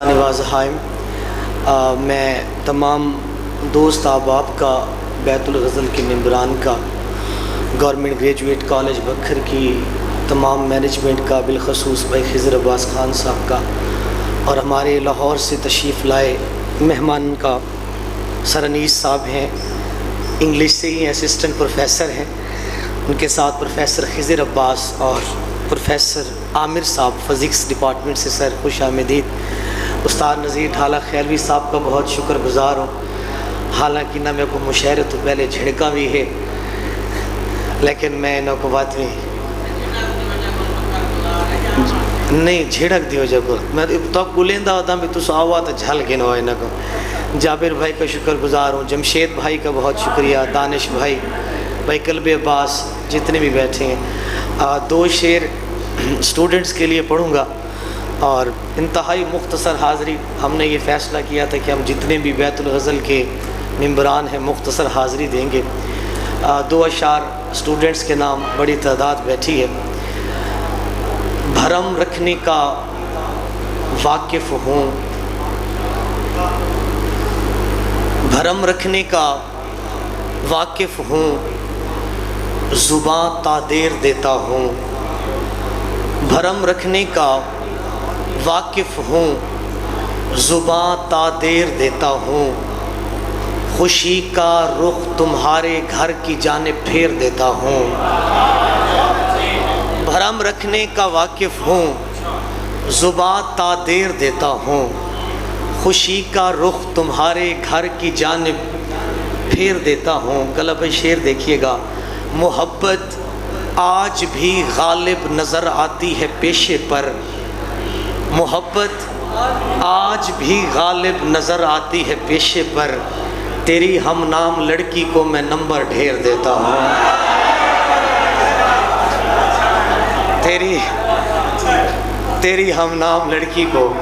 نواز حائم، میں تمام دوست احباب کا، بیت الغزل کے ممبران کا، گورنمنٹ گریجویٹ کالج بکھر کی تمام مینجمنٹ کا، بالخصوص بھائی خضر عباس خان صاحب کا، اور ہمارے لاہور سے تشریف لائے مہمان کا سر انیس صاحب ہیں، انگلش سے ہی اسسٹنٹ پروفیسر ہیں، ان کے ساتھ پروفیسر خضر عباس اور پروفیسر عامر صاحب فزکس ڈپارٹمنٹ سے، سر خوش آمدید۔ استاد نذیر ڈھالا خیلوی صاحب کا بہت شکر گزار ہوں، حالانکہ نہ میرے کو مشاعرے تو پہلے جھڑکا بھی ہے، لیکن میں انہوں کو بات نہیں جھڑک دیو جب میں تو گلیندہ ہوتا بھی تو آوا تو جھل گن ہو انہوں کو۔ جابر بھائی کا شکر گزار ہوں، جمشید بھائی کا بہت شکریہ، دانش بھائی قلب عباس، جتنے بھی بیٹھے ہیں۔ دو شعر سٹوڈنٹس کے لیے پڑھوں گا اور انتہائی مختصر حاضری۔ ہم نے یہ فیصلہ کیا تھا کہ ہم جتنے بھی بیت الغزل کے ممبران ہیں مختصر حاضری دیں گے۔ دو اشعار سٹوڈنٹس کے نام، بڑی تعداد بیٹھی ہے۔ بھرم رکھنے کا واقف ہوں، بھرم رکھنے کا واقف ہوں، زباں تا دیر دیتا ہوں، بھرم رکھنے کا واقف ہوں، زباں تا دیر دیتا ہوں، خوشی کا رخ تمہارے گھر کی جانب پھیر دیتا ہوں، بھرم رکھنے کا واقف ہوں، زباں تا دیر دیتا ہوں، خوشی کا رخ تمہارے گھر کی جانب پھیر دیتا ہوں۔ قلب شعر دیکھیے گا۔ محبت آج بھی غالب نظر آتی ہے پیشے پر، محبت آج بھی غالب نظر آتی ہے پیشے پر، تیری ہم نام لڑکی کو میں نمبر ڈھیر دیتا ہوں، تیری ہم نام لڑکی کو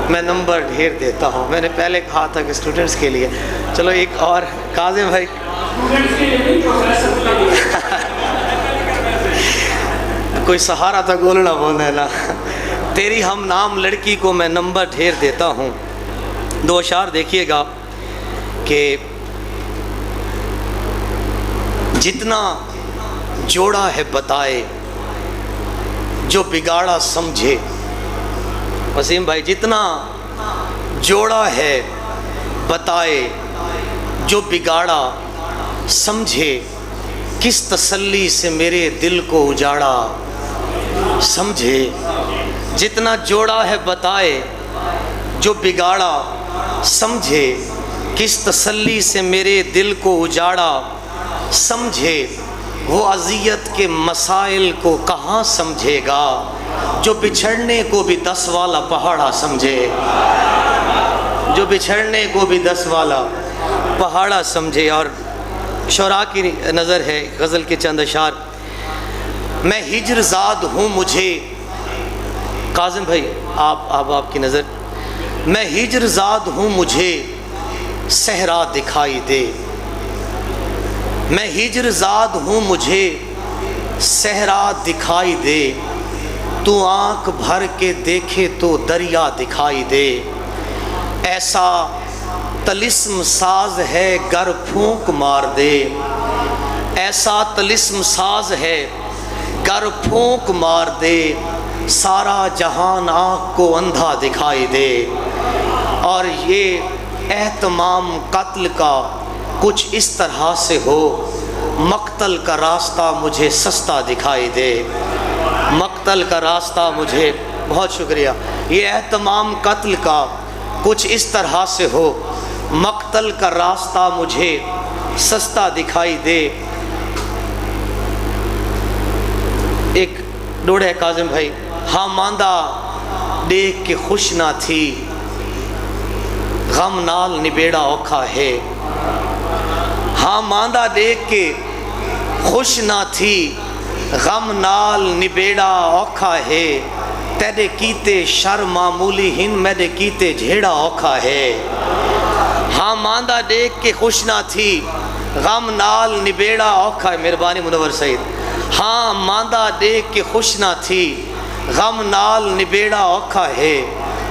میں نمبر ڈھیر دیتا ہوں۔ میں نے پہلے کہا تھا کہ اسٹوڈنٹس کے لیے، چلو ایک اور کاظم بھائی کوئی سہارا تھا گولنا بولنا ہے نا۔ تیری ہم نام لڑکی کو میں نمبر ڈھیر دیتا ہوں۔ دو اشعار دیکھیے گا کہ جتنا جوڑا ہے بتائے جو بگاڑا سمجھے، وسیم بھائی، جتنا جوڑا ہے بتائے جو بگاڑا سمجھے، کس تسلی سے میرے دل کو اجاڑا سمجھے، جتنا جوڑا ہے بتائے جو بگاڑا سمجھے، کس تسلی سے میرے دل کو اجاڑا سمجھے، وہ اذیت کے مسائل کو کہاں سمجھے گا، جو بچھڑنے کو بھی 10 والا پہاڑا سمجھے، جو بچھڑنے کو بھی 10 والا پہاڑا سمجھے۔ اور شعراء کی نظر ہے غزل کے چند اشعار۔ میں ہجر زاد ہوں مجھے، کاظم بھائی آپ کی نظر، میں ہجر زاد ہوں مجھے صحرا دکھائی دے، میں ہجر زاد ہوں مجھے صحرا دکھائی دے، تو آنکھ بھر کے دیکھے تو دریا دکھائی دے، ایسا طلسم ساز ہے گر پھونک مار دے، ایسا طلسم ساز ہے گر پھونک مار دے، سارا جہان آنکھ کو اندھا دکھائی دے۔ اور یہ اہتمام قتل کا کچھ اس طرح سے ہو، مقتل کا راستہ مجھے سستا دکھائی دے، مقتل کا راستہ مجھے، بہت شکریہ، یہ اہتمام قتل کا کچھ اس طرح سے ہو، مقتل کا راستہ مجھے سستا دکھائی دے۔ ایک ڈوڑ ہے کاظم بھائی، ہاں ماندہ دیکھ کے خوش نہ تھی، غم نال نبیڑا اوکھا ہے، ہاں ماندہ دیکھ کے خوش نہ تھی، غم نال نبیڑا اوکھا ہے، تیرے کیتے شر معمولی ہن میرے کیتے جھیڑا اوکھا ہے، ہاں ماندہ دیکھ کے خوش نہ تھی، غم نال نبیڑا اوکھا ہے۔ مہربانی منور سعید۔ ہاں ماندہ دیکھ کے خوش نہ تھی، غم نال نبیڑا اوکھا ہے،